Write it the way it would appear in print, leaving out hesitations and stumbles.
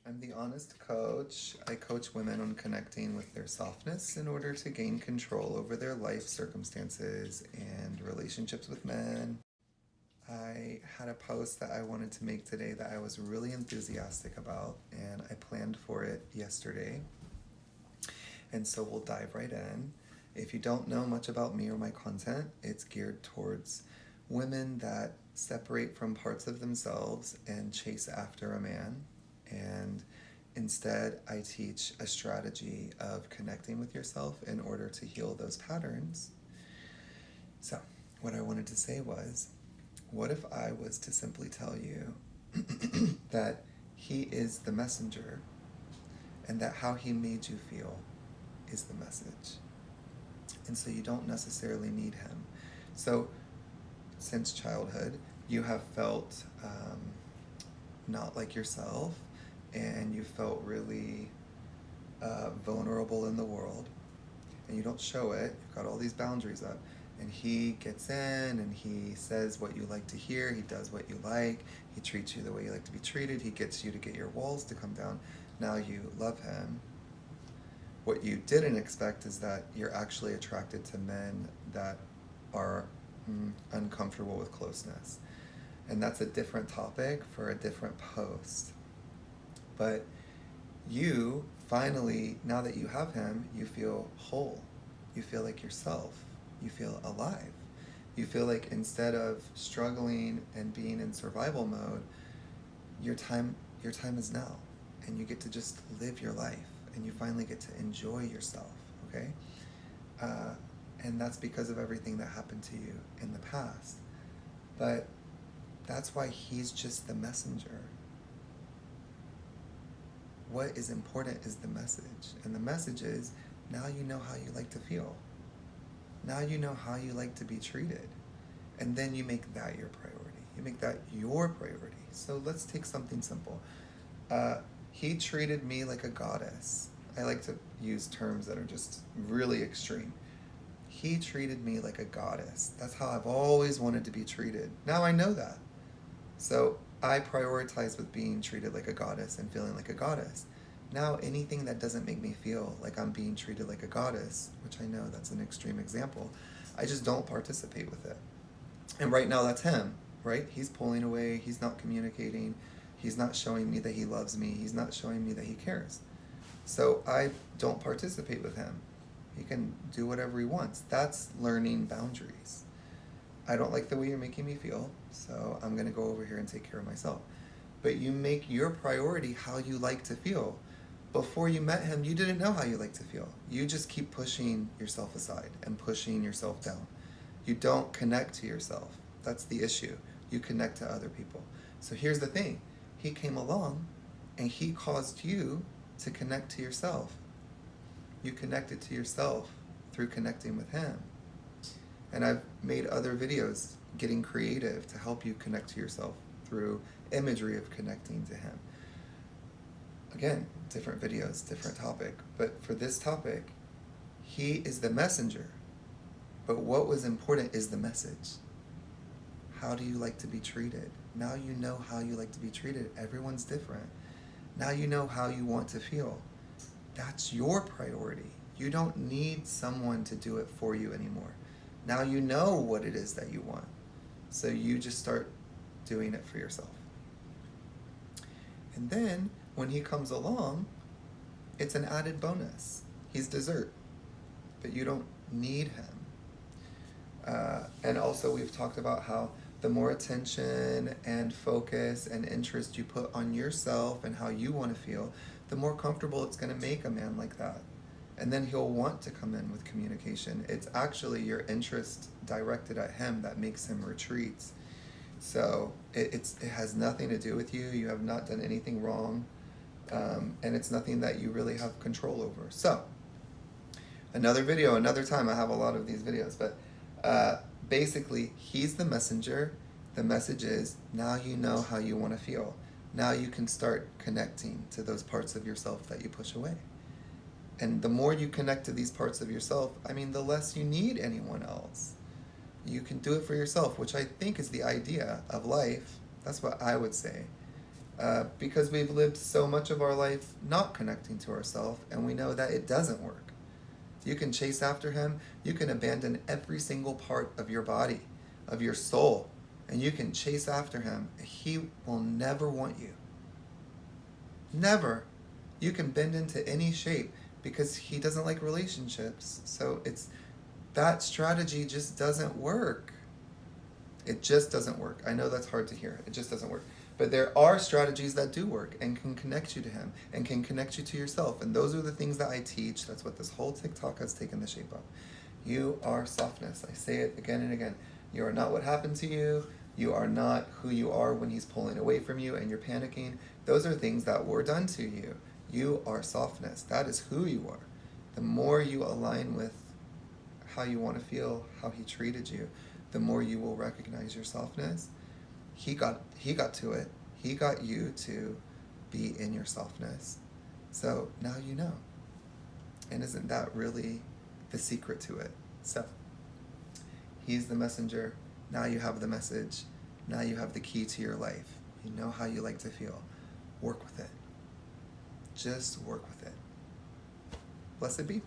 I'm the Honest Coach. I coach women on connecting with their softness in order to gain control over their life circumstances and relationships with men. I had a post that I wanted to make today that I was really enthusiastic about, and I planned for it yesterday. And so we'll dive right in. If you don't know much about me or my content, it's geared towards women that separate from parts of themselves and chase after a man. And instead, I teach a strategy of connecting with yourself in order to heal those patterns. So, what I wanted to say was, what if I was to simply tell you that he is the messenger and that how he made you feel is the message? And so you don't necessarily need him. So, since childhood, you have felt not like yourself, and you felt really vulnerable in the world, and you don't show it. You've got all these boundaries up, and he gets in and he says what you like to hear. He does what you like. He treats you the way you like to be treated. He gets you to get your walls to come down. Now you love him. What you didn't expect is that you're actually attracted to men that are uncomfortable with closeness. And that's a different topic for a different post. But you finally, now that you have him, you feel whole. You feel like yourself. You feel alive. You feel like instead of struggling and being in survival mode, your time is now. And you get to just live your life. And you finally get to enjoy yourself, okay? And that's because of everything that happened to you in the past. But that's why he's just the messenger. What is important is the message. And the message is, now you know how you like to feel. Now you know how you like to be treated. And then you make that your priority. You make that your priority. So let's take something simple. He treated me like a goddess. I like to use terms that are just really extreme. He treated me like a goddess. That's how I've always wanted to be treated. Now I know that. So I prioritize with being treated like a goddess and feeling like a goddess. Now anything that doesn't make me feel like I'm being treated like a goddess, which I know that's an extreme example, I just don't participate with it. And right now that's him, right? He's pulling away, he's not communicating, he's not showing me that he loves me, he's not showing me that he cares. So I don't participate with him. He can do whatever he wants. That's learning boundaries. I don't like the way you're making me feel, so I'm going to go over here and take care of myself. But you make your priority how you like to feel. Before you met him, you didn't know how you like to feel. You just keep pushing yourself aside and pushing yourself down. You don't connect to yourself. That's the issue. You connect to other people. So here's the thing. He came along and he caused you to connect to yourself. You connected to yourself through connecting with him. And I've made other videos getting creative to help you connect to yourself through imagery of connecting to him. Again, different videos, different topic. But for this topic, he is the messenger. But what was important is the message. How do you like to be treated? Now you know how you like to be treated. Everyone's different. Now you know how you want to feel. That's your priority. You don't need someone to do it for you anymore. Now you know what it is that you want. So you just start doing it for yourself. And then when he comes along, it's an added bonus. He's dessert, but you don't need him. And also we've talked about how the more attention and focus and interest you put on yourself and how you want to feel, the more comfortable it's going to make a man like that. And then he'll want to come in with communication. It's actually your interest directed at him that makes him retreat. So it has nothing to do with you. You have not done anything wrong. And it's nothing that you really have control over. So, another video, another time. I have a lot of these videos. But basically, he's the messenger. The message is, now you know how you want to feel. Now you can start connecting to those parts of yourself that you push away. And the more you connect to these parts of yourself, the less you need anyone else. You can do it for yourself, which I think is the idea of life. That's what I would say. because we've lived so much of our life not connecting to ourselves, and we know that it doesn't work. You can chase after him, you can abandon every single part of your body, of your soul, and you can chase after him. He will never want you. Never. You can bend into any shape because he doesn't like relationships. So it's that strategy just doesn't work. It just doesn't work. I know that's hard to hear. It just doesn't work. But there are strategies that do work and can connect you to him and can connect you to yourself. And those are the things that I teach. That's what this whole TikTok has taken the shape of. You are softness. I say it again and again. You are not what happened to you. You are not who you are when he's pulling away from you and you're panicking. Those are things that were done to you. You are softness. That is who you are. The more you align with how you want to feel, how he treated you, the more you will recognize your softness. He got to it. He got you to be in your softness. So now you know. And isn't that really the secret to it? So he's the messenger. Now you have the message. Now you have the key to your life. You know how you like to feel. Work with it. Just work with it. Blessed be.